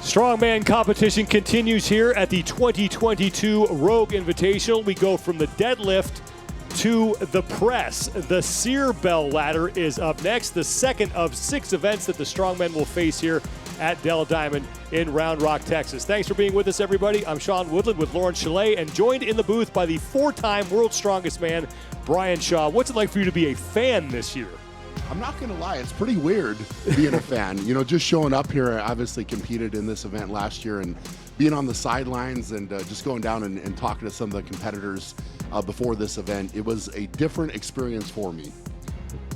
Strongman competition continues here at the 2022 Rogue Invitational. We go from the deadlift to the press. The Cyr Bell Ladder is up next, the second of 6 events that the Strongmen will face here at Dell Diamond in Round Rock, Texas. Thanks for being with us, everybody. I'm Sean Woodland with Lauren Chalet, and joined in the booth by the 4-time World's Strongest Man, Brian Shaw. What's it like for you to be a fan this year? I'm not going to lie, it's pretty weird being a fan. You know, just showing up here, I obviously competed in this event last year, and being on the sidelines and just going down and talking to some of the competitors before this event, it was a different experience for me.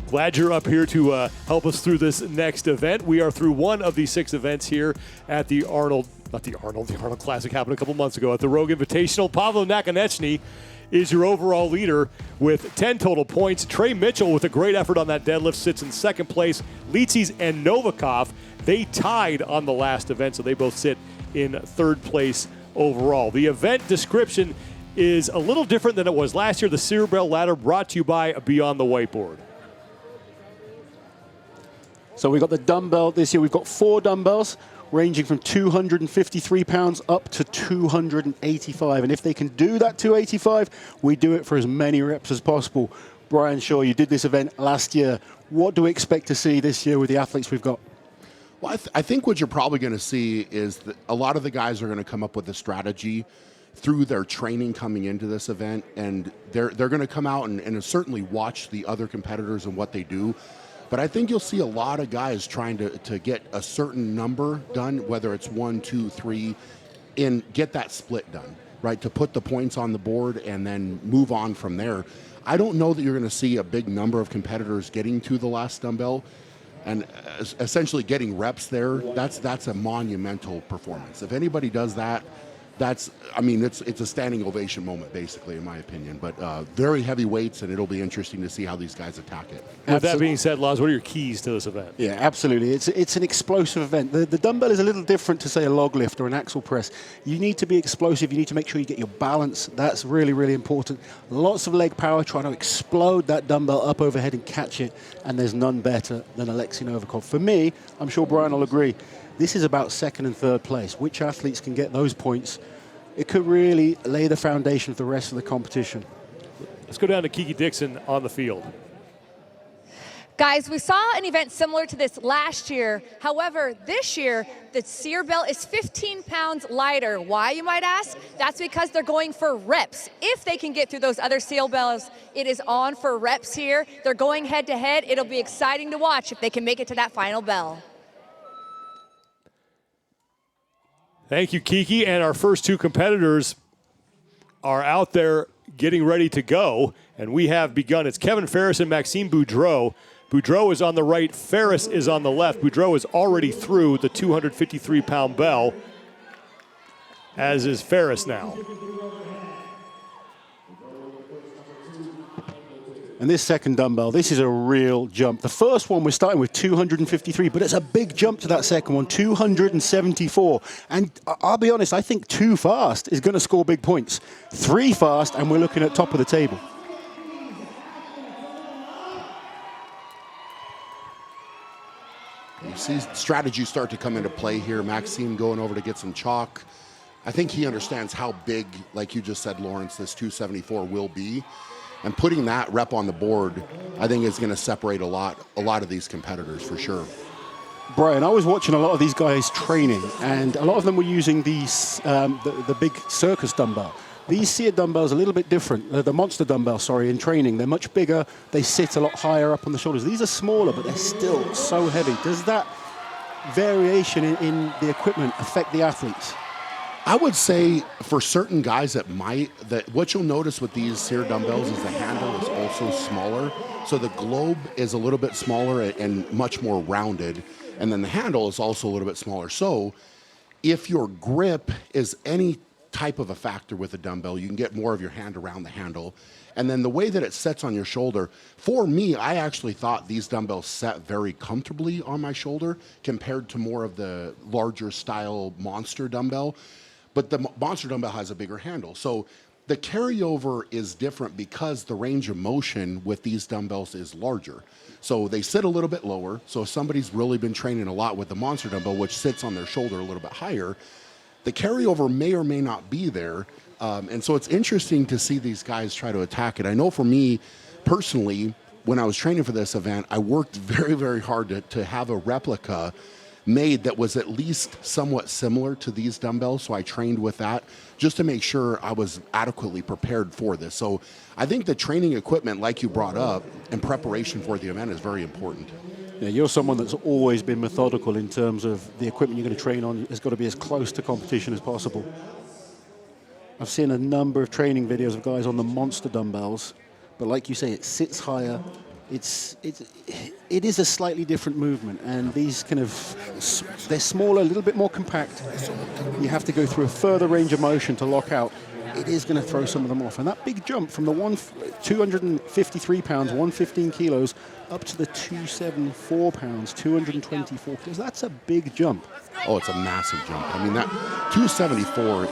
Glad you're up here to help us through this next event. We are through one of these 6 events here at the Arnold Classic happened a couple months ago at the Rogue Invitational. Pavlo Nakonechny is your overall leader with 10 total points. Trey Mitchell, with a great effort on that deadlift, sits in second place. Licis and Novikov, they tied on the last event, so they both sit in third place overall. The event description is a little different than it was last year. The Cyr Bell Ladder, brought to you by Beyond the Whiteboard. So we've got the dumbbell this year. We've got 4 dumbbells ranging from 253 pounds up to 285. And if they can do that 285, we do it for as many reps as possible. Brian Shaw, you did this event last year. What do we expect to see this year with the athletes we've got? Well, I think what you're probably going to see is that a lot of the guys are going to come up with a strategy through their training coming into this event, and they're going to come out and certainly watch the other competitors and what they do. But I think you'll see a lot of guys trying to get a certain number done, whether it's 1, 2, 3, and get that split done, right? To put the points on the board and then move on from there. I don't know that you're going to see a big number of competitors getting to the last dumbbell and essentially getting reps there. That's a monumental performance. If anybody does that, it's a standing ovation moment, basically, in my opinion. But very heavy weights, and it'll be interesting to see how these guys attack it. With that being said, Laz, what are your keys to this event? Yeah, absolutely. It's an explosive event. The dumbbell is a little different to, say, a log lift or an axle press. You need to be explosive. You need to make sure you get your balance. That's really, really important. Lots of leg power, trying to explode that dumbbell up overhead and catch it. And there's none better than Oleksii Novikov. For me, I'm sure Brian will agree, this is about 2nd and 3rd place. Which athletes can get those points? It could really lay the foundation for the rest of the competition. Let's go down to Kiki Dixon on the field. Guys, we saw an event similar to this last year. However, this year, the Cyr Bell is 15 pounds lighter. Why, you might ask? That's because they're going for reps. If they can get through those other Cyr Bells, it is on for reps here. They're going head-to-head. It'll be exciting to watch if they can make it to that final bell. Thank you, Kiki. And our first 2 competitors are out there getting ready to go. And we have begun. It's Kevin Ferris and Maxime Boudreau. Boudreau is on the right. Ferris is on the left. Boudreau is already through the 253-pound bell, as is Ferris now. And this second dumbbell, this is a real jump. The first one we're starting with 253, but it's a big jump to that second one, 274. And I'll be honest, I think 2 fast is going to score big points. 3 fast, and we're looking at top of the table. You see strategies start to come into play here. Maxime going over to get some chalk. I think he understands how big, like you just said, Lawrence, this 274 will be. And putting that rep on the board, I think is going to separate a lot of these competitors for sure. Brian, I was watching a lot of these guys training, and a lot of them were using these the big circus dumbbell. These Cyr dumbbells are a little bit different. The monster dumbbell, sorry, in training. They're much bigger. They sit a lot higher up on the shoulders. These are smaller, but they're still so heavy. Does that variation in the equipment affect the athletes? I would say for certain guys that what you'll notice with these Cyr dumbbells is the handle is also smaller. So the globe is a little bit smaller and much more rounded. And then the handle is also a little bit smaller. So if your grip is any type of a factor with a dumbbell, you can get more of your hand around the handle. And then the way that it sets on your shoulder, for me, I actually thought these dumbbells sat very comfortably on my shoulder compared to more of the larger style monster dumbbell. But the monster dumbbell has a bigger handle. So The carryover is different because the range of motion with these dumbbells is larger. So they sit a little bit lower. So if somebody's really been training a lot with the monster dumbbell, which sits on their shoulder a little bit higher, the carryover may or may not be there. And so it's interesting to see these guys try to attack it. I know for me personally, when I was training for this event, I worked very, very hard to have a replica made that was at least somewhat similar to these dumbbells. So I trained with that just to make sure I was adequately prepared for this. So I think the training equipment, like you brought up, and preparation for the event is very important. Yeah, you're someone that's always been methodical in terms of the equipment you're going to train on. It's got to be as close to competition as possible. I've seen a number of training videos of guys on the monster dumbbells, but like you say, it sits higher. It is a slightly different movement, and these kind of, they're smaller, a little bit more compact. You have to go through a further range of motion to lock out. It is going to throw some of them off. And that big jump from the 253 pounds, 115 kilos, up to the 274 pounds, 224 kilos, that's a big jump. Oh, it's a massive jump. I mean, that 274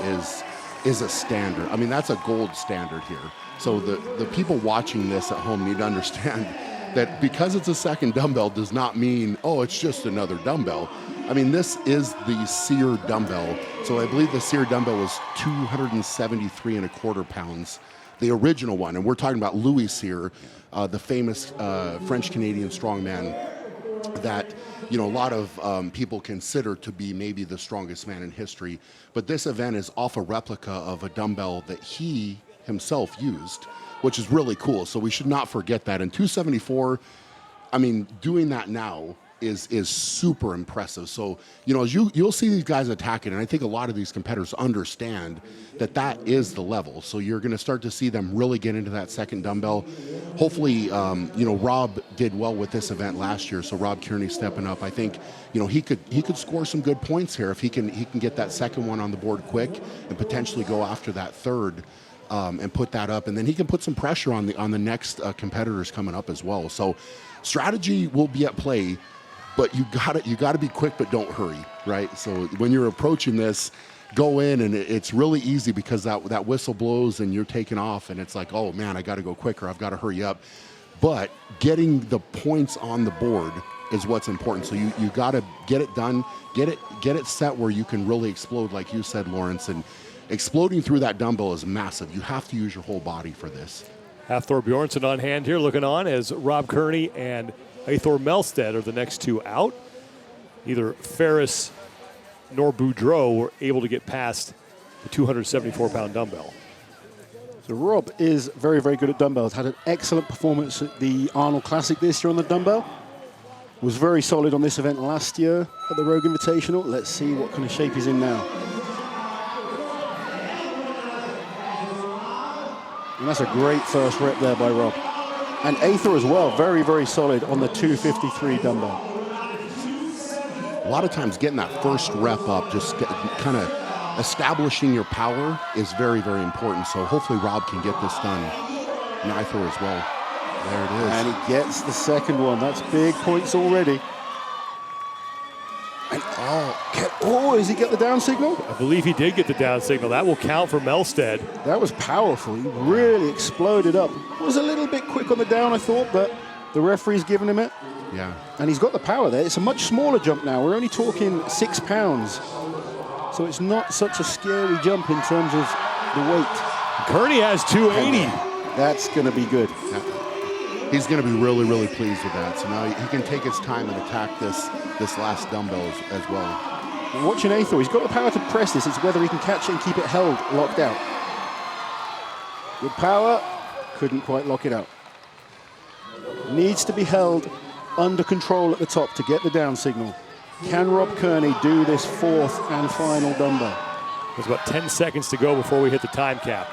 is a standard. I mean, that's a gold standard here. So the people watching this at home need to understand that because it's a second dumbbell does not mean, oh, it's just another dumbbell. I mean, this is the Cyr dumbbell. So I believe the Cyr dumbbell was 273.25 pounds, the original one. And we're talking about Louis Cyr, the famous French-Canadian strongman that, you know, a lot of people consider to be maybe the strongest man in history. But this event is off a replica of a dumbbell that he himself used, which is really cool. So we should not forget that. And 274, I mean, doing that now is super impressive. So, you know, as you'll see these guys attacking, and I think a lot of these competitors understand that that is the level. So you're going to start to see them really get into that second dumbbell. Hopefully, you know, Rob did well with this event last year. So Rob Kearney stepping up. I think, you know, he could score some good points here if he can get that second one on the board quick and potentially go after that third. And put that up, and then he can put some pressure on the next competitors coming up as well. So strategy will be at play, but you gotta be quick, but don't hurry, right? So when you're approaching this, go in, and it's really easy because that whistle blows and you're taking off, and it's like, oh man, I got to go quicker, I've got to hurry up. But getting the points on the board is what's important. So you got to get it done, get it set where you can really explode, like you said, Lawrence, and exploding through that dumbbell is massive. You have to use your whole body for this. Hafthor Bjornsson on hand here, looking on as Rob Kearney and Eyþór Melstead are the next two out. Neither Ferris nor Boudreau were able to get past the 274-pound dumbbell. So Rob is very, very good at dumbbells. Had an excellent performance at the Arnold Classic this year on the dumbbell. Was very solid on this event last year at the Rogue Invitational. Let's see what kind of shape he's in now. And that's a great first rep there by Rob. And Eyþór as well, very, very solid on the 253 dumbbell. A lot of times getting that first rep up, just kind of establishing your power is very, very important. So hopefully Rob can get this done. And Eyþór as well. There it is. And he gets the second one. That's big points already. And does he get the down signal? I believe he did get the down signal. That will count for Melstead. That was powerful. He really exploded up. Was a little bit quick on the down, I thought, but the referee's given him it. Yeah. And he's got the power there. It's a much smaller jump now. We're only talking 6 pounds. So it's not such a scary jump in terms of the weight. Kearney has 280. That's going to be good. Yeah. He's going to be really, really pleased with that. So now he can take his time and attack this last dumbbell as well. And watching Eyþór, he's got the power to press this. It's whether he can catch it and keep it held, locked out. Good power, couldn't quite lock it out. Needs to be held under control at the top to get the down signal. Can Rob Kearney do this fourth and final dumbbell? There's about 10 seconds to go before we hit the time cap.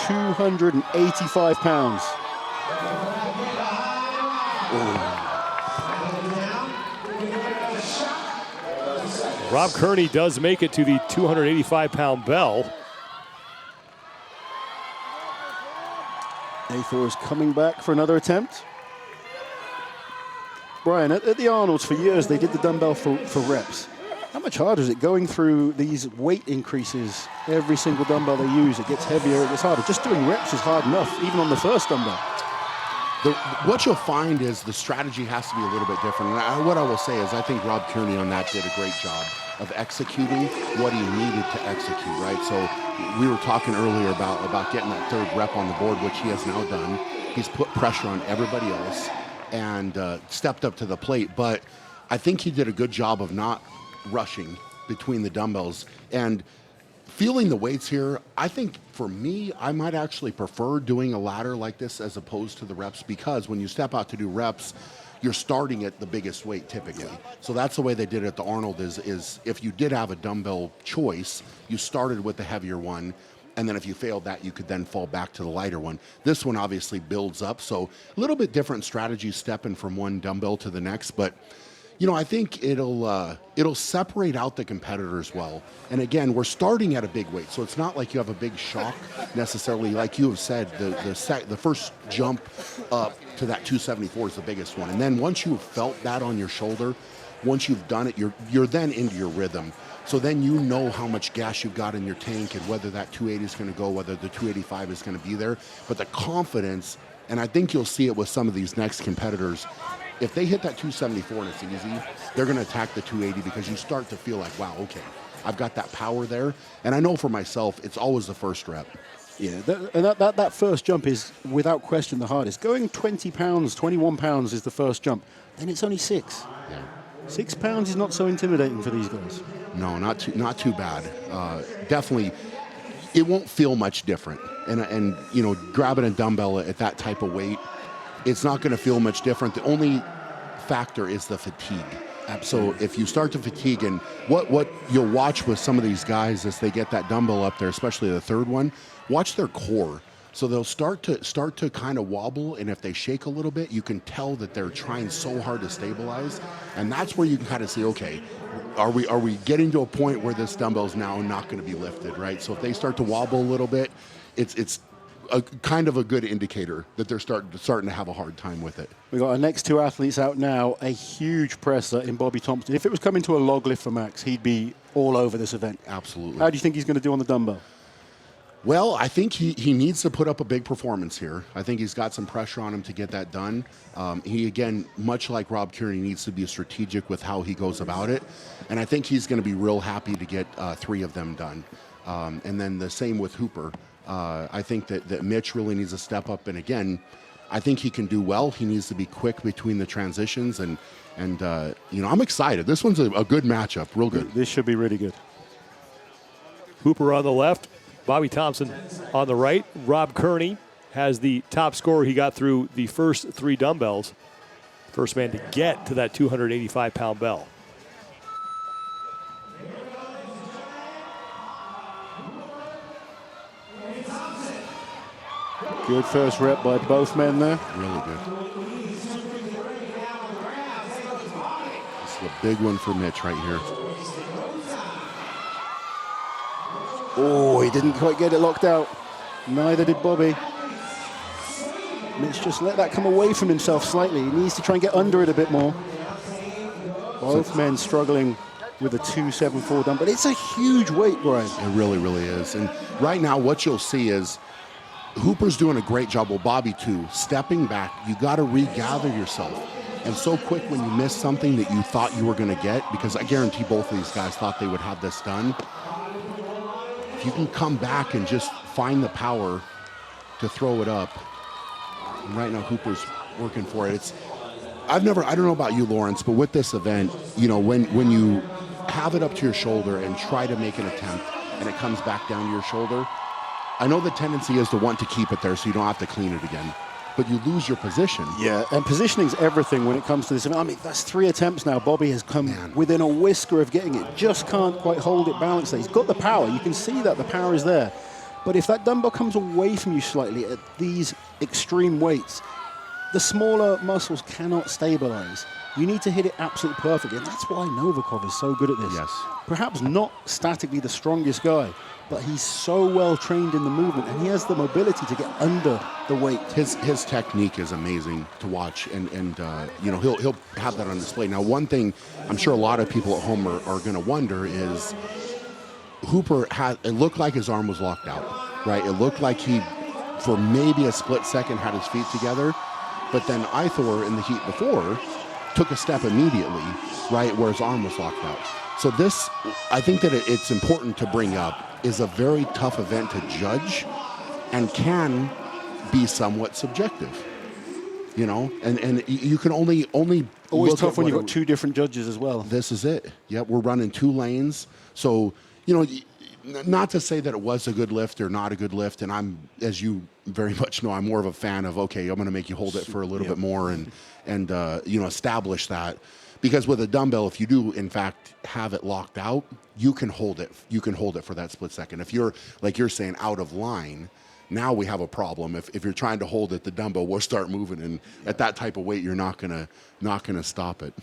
285 pounds. Rob Kearney does make it to the 285-pound bell. Eyþór is coming back for another attempt. Brian, at the Arnolds for years, they did the dumbbell for reps. How much harder is it going through these weight increases? Every single dumbbell they use, it gets heavier, it gets harder. Just doing reps is hard enough, even on the first dumbbell. What you'll find is the strategy has to be a little bit different. And what I will say is I think Rob Kearney on that did a great job of executing what he needed to execute, right? So we were talking earlier about getting that third rep on the board, which he has now done. He's put pressure on everybody else and stepped up to the plate. But I think he did a good job of not rushing between the dumbbells and feeling the weights here. I think for me, I might actually prefer doing a ladder like this as opposed to the reps, because when you step out to do reps, you're starting at the biggest weight typically. So that's the way they did it at the Arnold is if you did have a dumbbell choice, you started with the heavier one, and then if you failed that, you could then fall back to the lighter one. This one obviously builds up, so a little bit different strategy stepping from one dumbbell to the next, but I think it'll separate out the competitors well. And again, we're starting at a big weight, so it's not like you have a big shock necessarily. Like you have said, the first jump up to that 274 is the biggest one. And then once you've felt that on your shoulder, once you've done it, you're then into your rhythm. So then you know how much gas you've got in your tank and whether that 280 is going to go, whether the 285 is going to be there. But the confidence, and I think you'll see it with some of these next competitors, if they hit that 274 and it's easy, they're going to attack the 280 because you start to feel like, wow, okay, I've got that power there. And I know for myself, it's always the first rep. Yeah, that first jump is without question the hardest. Going 20 pounds, 21 pounds is the first jump. Then it's only 6. Yeah. 6 pounds is not so intimidating for these guys. No, not too bad. Definitely, it won't feel much different. And grabbing a dumbbell at that type of weight, it's not going to feel much different. The only factor is the fatigue. So if you start to fatigue, and what you'll watch with some of these guys as they get that dumbbell up there, especially the third one, watch their core. So they'll start to kind of wobble, and if they shake a little bit, you can tell that they're trying so hard to stabilize, and that's where you can kind of see, okay, are we getting to a point where this dumbbell's now not going to be lifted, right? So if they start to wobble a little bit, it's a kind of a good indicator that they're starting to have a hard time with it. We've got our next two athletes out now, a huge presser in Bobby Thompson. If it was coming to a log lift for Max, he'd be all over this event. Absolutely. How do you think he's going to do on the dumbbell? Well, I think he needs to put up a big performance here. I think he's got some pressure on him to get that done. He, again, much like Rob Kearney, needs to be strategic with how he goes about it. And I think he's going to be real happy to get 3 of them done. And then the same with Hooper. I think that Mitch really needs to step up. And again, I think he can do well. He needs to be quick between the transitions. And I'm excited. This one's a good matchup, real good. This should be really good. Hooper on the left, Bobby Thompson on the right. Rob Kearney has the top score. He got through the first 3 dumbbells. First man to get to that 285-pound bell. Good first rep by both men there. Really good. This is a big one for Mitch right here. Oh, he didn't quite get it locked out. Neither did Bobby. Mitch just let that come away from himself slightly. He needs to try and get under it a bit more. Both men struggling with a 274 dumbbell. But it's a huge weight, Brian. It really, really is. And right now what you'll see is Hooper's doing a great job, well, Bobby too, stepping back. You got to regather yourself. And so quick when you miss something that you thought you were going to get, because I guarantee both of these guys thought they would have this done. If you can come back and just find the power to throw it up. And right now Hooper's working for it. I don't know about you, Lawrence, but with this event, when you have it up to your shoulder and try to make an attempt and it comes back down to your shoulder, I know the tendency is to want to keep it there so you don't have to clean it again, but you lose your position. Yeah, and positioning's everything when it comes to this. I mean, that's 3 attempts now. Bobby has come within a whisker of getting it. Just can't quite hold it balanced there. He's got the power. You can see that the power is there. But if that dumbbell comes away from you slightly at these extreme weights, the smaller muscles cannot stabilize. You need to hit it absolutely perfectly, and that's why Novikov is so good at this. Yes. Perhaps not statically the strongest guy, but he's so well trained in the movement, and he has the mobility to get under the weight. His technique is amazing to watch, and you know, he'll have that on display. Now, one thing I'm sure a lot of people at home are going to wonder is Hooper it looked like his arm was locked out, right? It looked like he, for maybe a split second, had his feet together, but then Ithor in the heat before took a step immediately, right, where his arm was locked out. So this, I think that it's important to bring up, is a very tough event to judge and can be somewhat subjective, you know, and you can only Always look tough at when what you've got two different judges as well. This is it. Yep, we're running 2 lanes. So, you know, not to say that it was a good lift or not a good lift, and I'm, as you very much know, I'm more of a fan of, okay, I'm going to make you hold it for a little bit more and you know, establish that. Because with a dumbbell, if you do, in fact, have it locked out, you can hold it. You can hold it for that split second. If you're, like you're saying, out of line, now we have a problem. If you're trying to hold it, the dumbbell will start moving, and at that type of weight, you're not gonna stop it.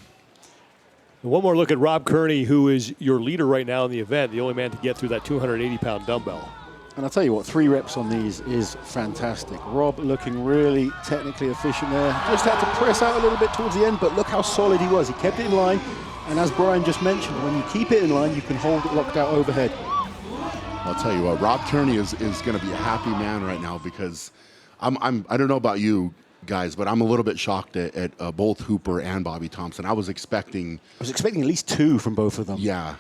One more look at Rob Kearney, who is your leader right now in the event, the only man to get through that 280-pound dumbbell. And I'll tell you what, 3 reps on these is fantastic. Rob looking really technically efficient there. Just had to press out a little bit towards the end, but look how solid he was. He kept it in line, and as Brian just mentioned, when you keep it in line, you can hold it locked out overhead. I'll tell you what, Rob Kearney is going to be a happy man right now, because I don't know about you guys, but I'm a little bit shocked at both Hooper and Bobby Thompson. I was expecting at least 2 from both of them. Yeah.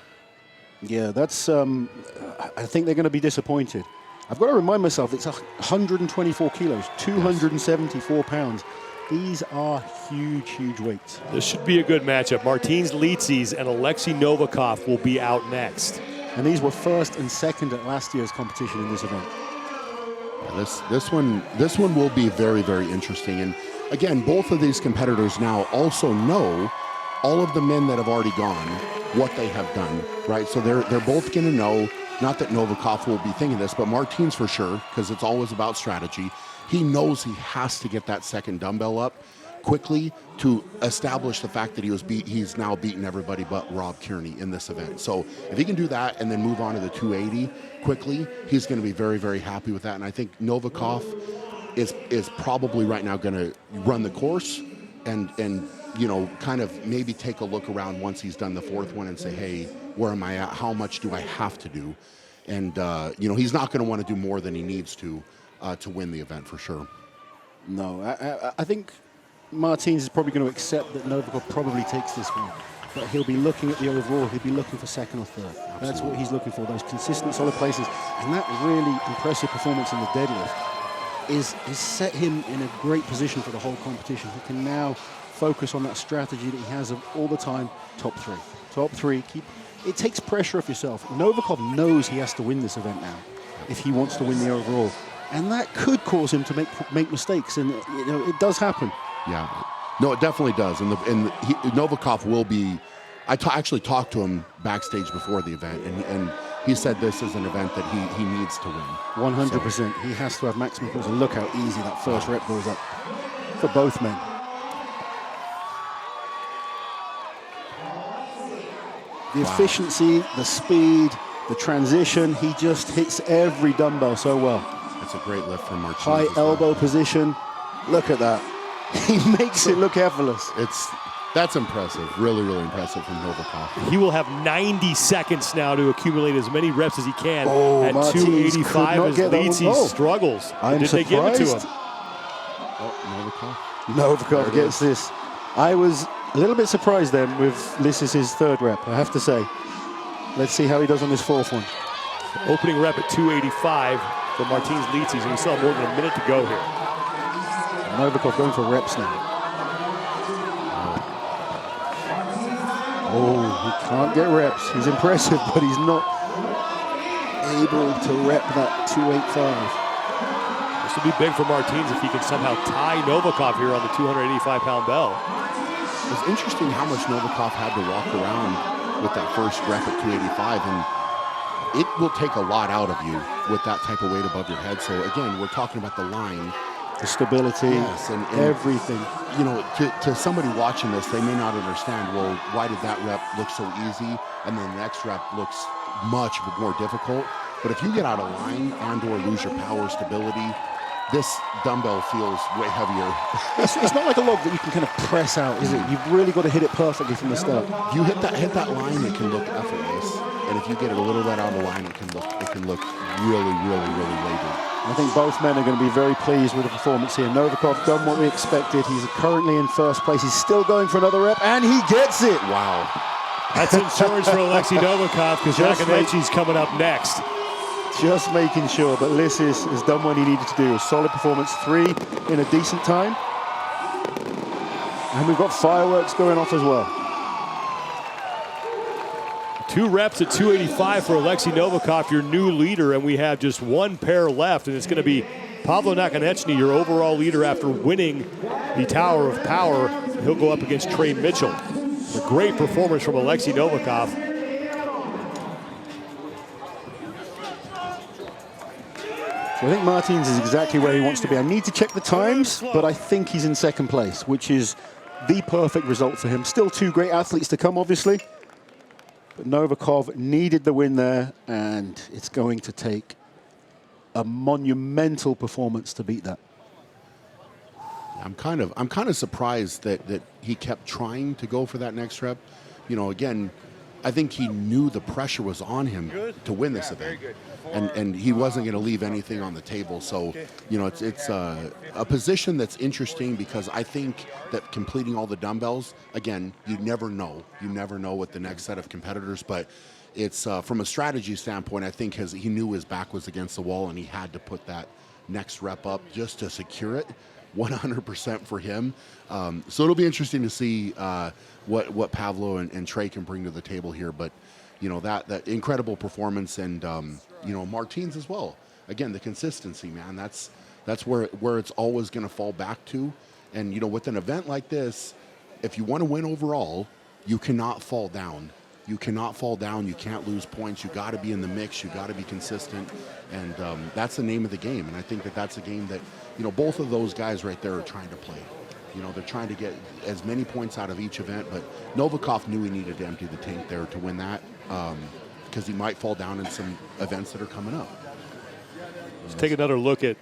Yeah, that's. I think they're going to be disappointed. I've got to remind myself, it's 124 kilos, 274 pounds. These are huge, huge weights. This should be a good matchup. Martins Licis and Oleksii Novikov will be out next. And these were first and second at last year's competition in this event. Yeah, this one will be very, very interesting. And again, both of these competitors now also know, all of the men that have already gone, what they have done, right? So they're both going to know, not that Novikov will be thinking this, but Martins for sure, because it's always about strategy. He knows he has to get that second dumbbell up quickly to establish the fact that he's now beaten everybody but Rob Kearney in this event. So if he can do that and then move on to the 280 quickly, he's going to be very, very happy with that. And I think Novikov is probably right now going to run the course and you know, kind of maybe take a look around once he's done the 4th one and say, hey, where am I at? How much do I have to do? And, you know, he's not going to want to do more than he needs to win the event for sure. No, I think Martins is probably going to accept that Novikov probably takes this one. But he'll be looking at the overall. He'll be looking for 2nd or 3rd. Absolutely. That's what he's looking for, those consistent, solid places. And that really impressive performance in the deadlift is set him in a great position for the whole competition. He can now focus on that strategy that he has of all the time, top 3. Top 3, it takes pressure off yourself. Novikov knows he has to win this event now if he wants to win the overall. And that could cause him to make mistakes, and you know, it does happen. Yeah, no, it definitely does. And Novikov will be, actually talked to him backstage before the event, and he said this is an event that he needs to win. 100%. So. He has to have maximum force. Look how easy that first rep goes up for both men. The efficiency, the speed, the transition, he just hits every dumbbell so well. It's a great lift from Martins. High elbow position. Look at that. He makes it look effortless. That's impressive. Really, really impressive from Novikov. He will have 90 seconds now to accumulate as many reps as he can at Martins 285 as Licis struggles. I'm surprised. They give it to him? Novikov gets this. I was a little bit surprised then with Licis' 3rd rep, I have to say. Let's see how he does on this 4th one. Opening rep at 285 for Martins Licis, and we still have more than a minute to go here. Novikov going for reps now. Oh, he can't get reps. He's impressive, but he's not able to rep that 285. This will be big for Martins if he can somehow tie Novikov here on the 285-pound bell. It's interesting how much Novikov had to walk around with that first rep at 285, and it will take a lot out of you with that type of weight above your head. So again, we're talking about the line the stability, Yes, and everything. You know, to somebody watching this, they may not understand, well, why did that rep look so easy and then the next rep looks much more difficult? But if you get out of line and or lose your power stability, this dumbbell feels way heavier. It's not like a log that you can kind of press out, is it? You've really got to hit it perfectly from the start. If you hit that line, it can look effortless. And if you get it a little bit out of the line, it can look really, really, really labored. I think both men are going to be very pleased with the performance here. Novikov done what we expected. He's currently in first place. He's still going for another rep, and he gets it. Wow. That's insurance for Oleksii Novikov because Nakanetchi's coming up next. Just making sure, but Licis has done what he needed to do. A solid performance, 3 in a decent time. And we've got fireworks going off as well. 2 reps at 285 for Oleksii Novikov, your new leader, and we have just 1 pair left, and it's going to be Pavlo Nakanetchi, your overall leader after winning the Tower of Power. He'll go up against Trey Mitchell. A great performance from Oleksii Novikov. So I think Martins is exactly where he wants to be. I need to check the times, but I think he's in second place, which is the perfect result for him. Still 2 great athletes to come, obviously. But Novikov needed the win there, and it's going to take a monumental performance to beat that. I'm kind of surprised that he kept trying to go for that next rep. You know, again, I think he knew the pressure was on him to win this event, and he wasn't going to leave anything on the table. So, you know, it's a position that's interesting because I think that completing all the dumbbells, again, you never know. You never know with the next set of competitors, but it's from a strategy standpoint, I think he knew his back was against the wall and he had to put that next rep up just to secure it. 100% for him. So it'll be interesting to see what Pavlo and Trey can bring to the table here. But, you know, that incredible performance and, you know, Martins as well. Again, the consistency, man, that's where it's always going to fall back to. And, you know, with an event like this, if you want to win overall, you cannot fall down. You cannot fall down. You can't lose points. You got to be in the mix. You got to be consistent. And that's the name of the game. And I think that's a game that, you know, both of those guys right there are trying to play. You know, they're trying to get as many points out of each event. But Novikov knew he needed to empty the tank there to win that because he might fall down in some events that are coming up. Let's take another look at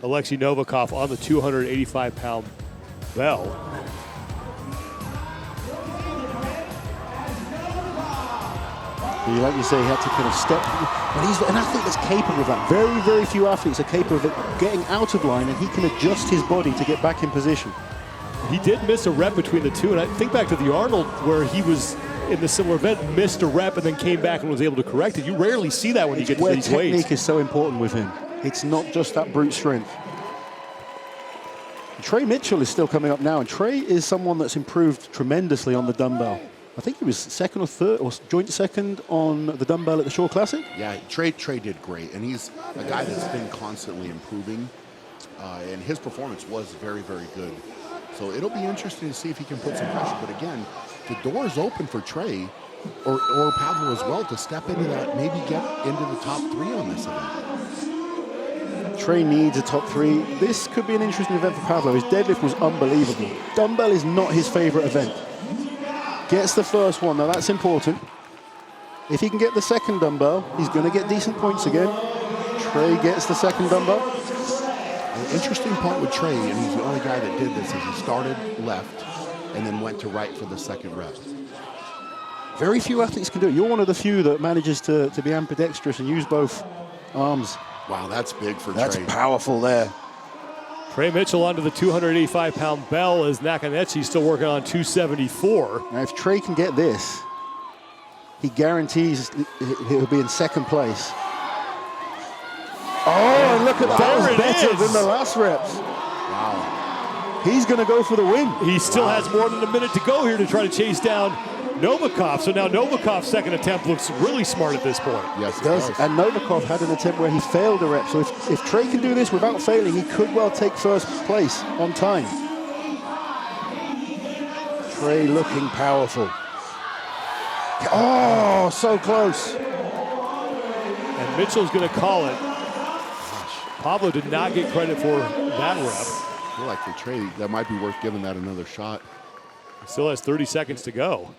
Oleksii Novikov on the 285-pound bell. Like you say, he had to kind of step. And he's an athlete that's capable of that. Very, very few athletes are capable of getting out of line, and he can adjust his body to get back in position. He did miss a rep between the two, and I think back to the Arnold where he was in the similar event, missed a rep and then came back and was able to correct it. You rarely see that when you get to these weights. Technique is so important with him. It's not just that brute strength. Trey Mitchell is still coming up now, and Trey is someone that's improved tremendously on the dumbbell. I think he was second or third, or joint second on the dumbbell at the Shore Classic. Yeah, Trey did great, and he's a guy that's been constantly improving, and his performance was very, very good. So it'll be interesting to see if he can put some pressure. But again, the door is open for Trey or Pavlo as well to step into that, maybe get into the top 3 on this event. Trey needs a top 3. This could be an interesting event for Pavlo. His deadlift was unbelievable. Dumbbell is not his favorite event. Gets the first one, now that's important. If he can get the second dumbbell, he's going to get decent points again. Trey gets the second dumbbell. The interesting part with Trey, and he's the only guy that did this, is he started left and then went to right for the second rep. Very few athletes can do it. You're one of the few that manages to be ambidextrous and use both arms. Wow, that's big for That's Trey. powerful there. Trey Mitchell onto the 285-pound bell as Nakanetchi still working on 274. Now, if Trey can get this, he guarantees he'll be in second place. Oh, and look at that. That was better than the last reps. Wow. He's going to go for the win. He still has more than a minute to go here to try to chase down Novikov. So now Novikov's second attempt looks really smart at this point. Yes, it does. And Novikov had an attempt where he failed a rep. So if Trey can do this without failing, he could well take first place on time. Trey looking powerful. Oh, so close. And Mitchell's going to call it. Pablo did not get credit for that rep. I feel like for Trey, that might be worth giving that another shot. Still has 30 seconds to go.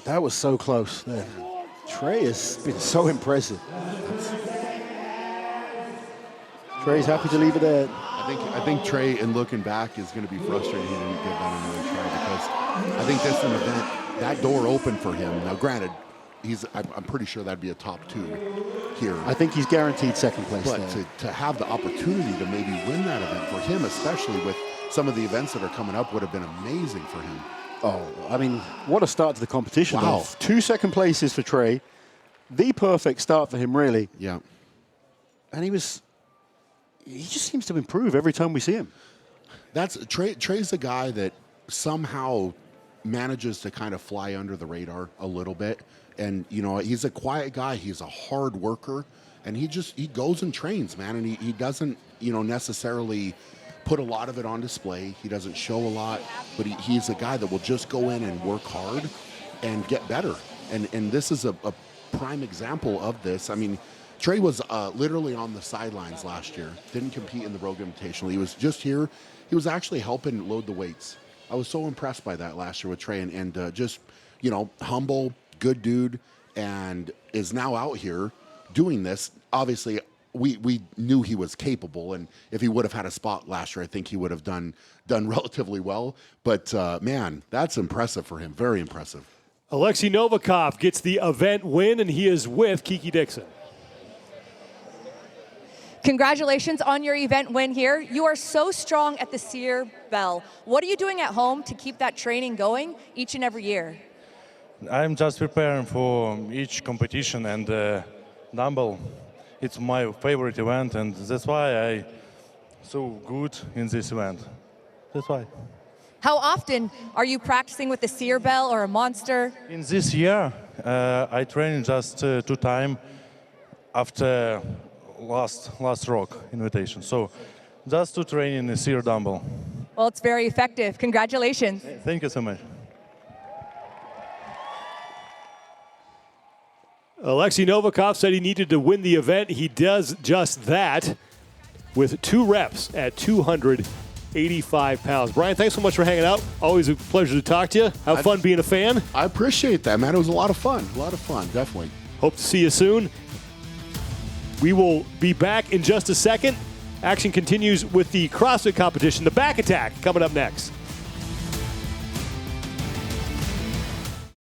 That was so close there. Trey has been so impressive. Trey's happy to leave it there. I think Trey, in looking back, is going to be frustrated he didn't give that another try because I think this is an event, that door opened for him. Now, granted, I'm pretty sure that'd be a top 2 here. I think he's guaranteed second place But there. to have the opportunity to maybe win that event for him, especially with some of the events that are coming up, would have been amazing for him. Oh, I mean, what a start to the competition. Wow. Though. 2 second places for Trey. The perfect start for him, really. Yeah. And he just seems to improve every time we see him. Trey's a guy that somehow manages to kind of fly under the radar a little bit. And, you know, he's a quiet guy. He's a hard worker. And he goes and trains, man. And he doesn't, you know, necessarily put a lot of it on display. He doesn't show a lot. But he's a guy that will just go in and work hard and get better. And this is a prime example of this. I mean, Trey was literally on the sidelines last year. Didn't compete in the Rogue Invitational. He was just here. He was actually helping load the weights. I was so impressed by that last year with Trey, and just, you know, humble, good dude, and is now out here doing this. Obviously, we knew he was capable, and if he would have had a spot last year, I think he would have done relatively well. But man, that's impressive for him. Very impressive. Oleksii Novikov gets the event win, and he is with Kiki Dixon. Congratulations on your event win here. You are so strong at the Cyr Bell. What are you doing at home to keep that training going each and every year? I'm just preparing for each competition, and dumbbell, it's my favorite event, and that's why I'm so good in this event. That's why. How often are you practicing with the Cyr Bell or a monster? In this year, I train just 2 times after last Rogue Invitation. So just to train in the Cyr dumbbell. Well, it's very effective. Congratulations. Thank you so much. Oleksii Novikov said he needed to win the event. He does just that with 2 reps at 285 pounds. Brian, thanks so much for hanging out. Always a pleasure to talk to you. Have fun being a fan. I appreciate that, man. It was a lot of fun. A lot of fun, definitely. Hope to see you soon. We will be back in just a second. Action continues with the CrossFit competition, the back attack, coming up next.